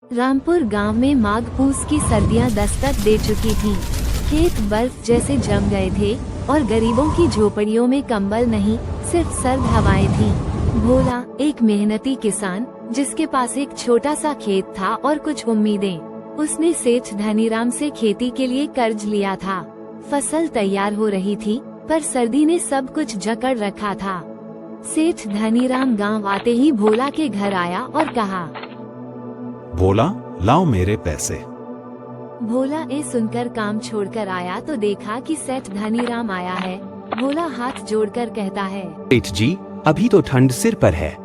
रामपुर गांव में माघ पूस की सर्दियां दस्तक दे चुकी थीं। खेत बर्फ जैसे जम गए थे और गरीबों की झोपड़ियों में कंबल नहीं, सिर्फ सर्द हवाएं थीं। भोला एक मेहनती किसान, जिसके पास एक छोटा सा खेत था और कुछ उम्मीदें। उसने सेठ धनीराम से खेती के लिए कर्ज लिया था। फसल तैयार हो रही थी, पर सर्दी ने सब कुछ जकड़ रखा था। सेठ धनीराम गांव आते ही भोला के घर आया और कहा, भोला, लाओ मेरे पैसे। भोला ये सुनकर काम छोड़कर आया तो देखा कि सेठ धनीराम आया है। भोला हाथ जोड़कर कहता है, सेठ जी, अभी तो ठंड सिर पर है,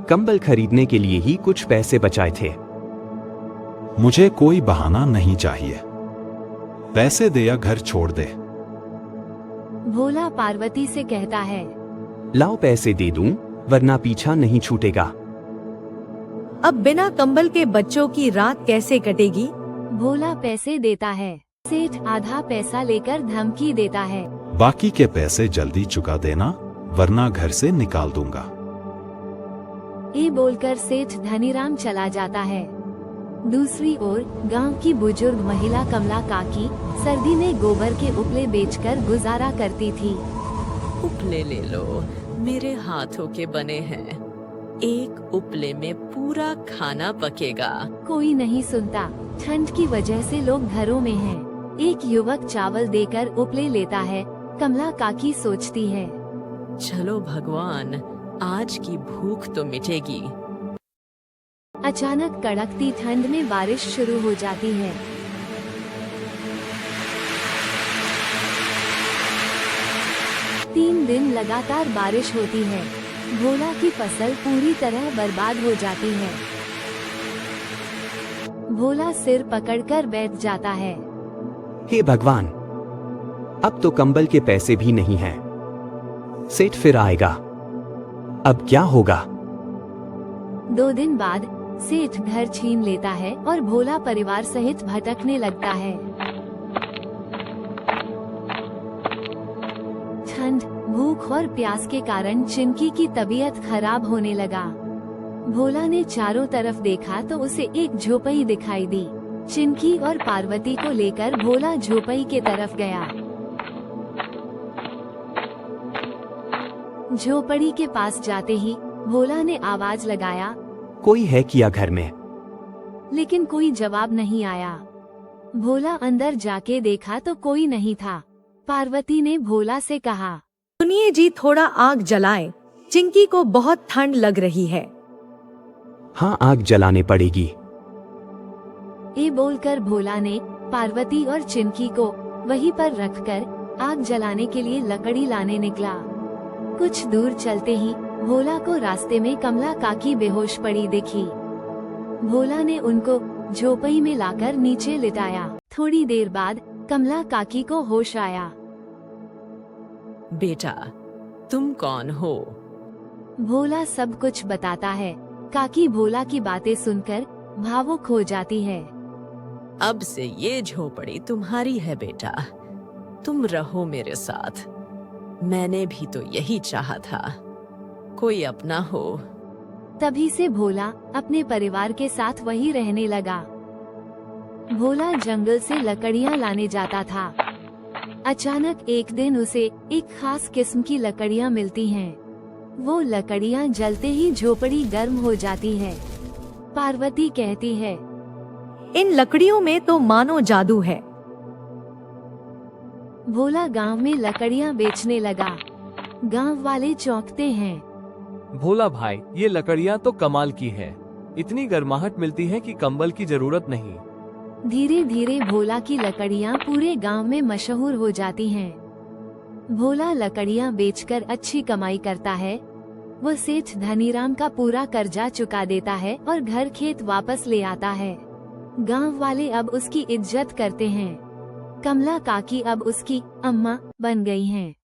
कंबल खरीदने के लिए ही कुछ पैसे बचाए थे। मुझे कोई बहाना नहीं चाहिए, पैसे दे या घर छोड़ दे। भोला पार्वती से कहता है, लाओ पैसे दे दूं, वरना पीछा नहीं छूटेगा। अब बिना कंबल के बच्चों की रात कैसे कटेगी? भोला पैसे देता है। सेठ आधा पैसा लेकर धमकी देता है, बाकी के पैसे जल्दी चुका देना, वरना घर से निकाल दूंगा। ये बोलकर सेठ धनीराम चला जाता है। दूसरी ओर गांव की बुजुर्ग महिला कमला काकी सर्दी में गोबर के उपले बेचकर गुजारा करती थी। उपले ले लो, मेरे हाथों के बने हैं। एक उपले में पूरा खाना पकेगा। कोई नहीं सुनता। ठंड की वजह से लोग घरों में हैं। एक युवक चावल देकर उपले लेता है। कमला काकी सोचती है, चलो भगवान, आज की भूख तो मिटेगी। अचानक कड़कती ठंड में बारिश शुरू हो जाती है। तीन दिन लगातार बारिश होती है। भोला की फसल पूरी तरह बर्बाद हो जाती है। भोला सिर पकड़कर बैठ जाता है। हे भगवान, अब तो कंबल के पैसे भी नहीं हैं। सेठ फिर आएगा, अब क्या होगा? 2 दिन बाद सेठ घर छीन लेता है और भोला परिवार सहित भटकने लगता है। ठंड, भूख और प्यास के कारण चिंकी की तबीयत खराब होने लगा। भोला ने चारों तरफ देखा तो उसे एक झोपड़ी दिखाई दी। चिंकी और पार्वती को लेकर भोला झोपड़ी के तरफ गया। झोपड़ी के पास जाते ही भोला ने आवाज लगाया, कोई है क्या घर में? लेकिन कोई जवाब नहीं आया। भोला अंदर जाके देखा तो कोई नहीं था। पार्वती ने भोला से कहा, सुनिए जी, थोड़ा आग जलाएं, चिंकी को बहुत ठंड लग रही है। हाँ, आग जलाने पड़ेगी। ये बोलकर भोला ने पार्वती और चिंकी को वहीं पर रखकर आग जलाने के लिए लकड़ी लाने निकला। कुछ दूर चलते ही भोला को रास्ते में कमला काकी बेहोश पड़ी दिखी। भोला ने उनको झोपड़ी में लाकर नीचे लिटाया। थोड़ी देर बाद कमला काकी को होश आया। बेटा, तुम कौन हो? भोला सब कुछ बताता है। काकी भोला की बातें सुनकर भावुक हो जाती है। अब से ये झोपड़ी तुम्हारी है बेटा, तुम रहो मेरे साथ। मैंने भी तो यही चाहा था, कोई अपना हो। तभी से भोला अपने परिवार के साथ वही रहने लगा। भोला जंगल से लकड़ियां लाने जाता था। अचानक एक दिन उसे एक खास किस्म की लकड़ियां मिलती हैं। वो लकड़ियां जलते ही झोपड़ी गर्म हो जाती है। पार्वती कहती है, इन लकड़ियों में तो मानो जादू है। भोला गांव में लकड़ियां बेचने लगा। गांव वाले चौंकते हैं। भोला भाई, ये लकड़ियां तो कमाल की है। इतनी गर्माहट मिलती है कि कंबल की जरूरत नहीं। धीरे धीरे भोला की लकड़ियां पूरे गांव में मशहूर हो जाती हैं। भोला लकड़ियां बेचकर अच्छी कमाई करता है। वो सेठ धनीराम का पूरा कर्जा चुका देता है और घर खेत वापस ले आता है। गांव वाले अब उसकी इज्जत करते हैं। कमला काकी अब उसकी अम्मा बन गई हैं।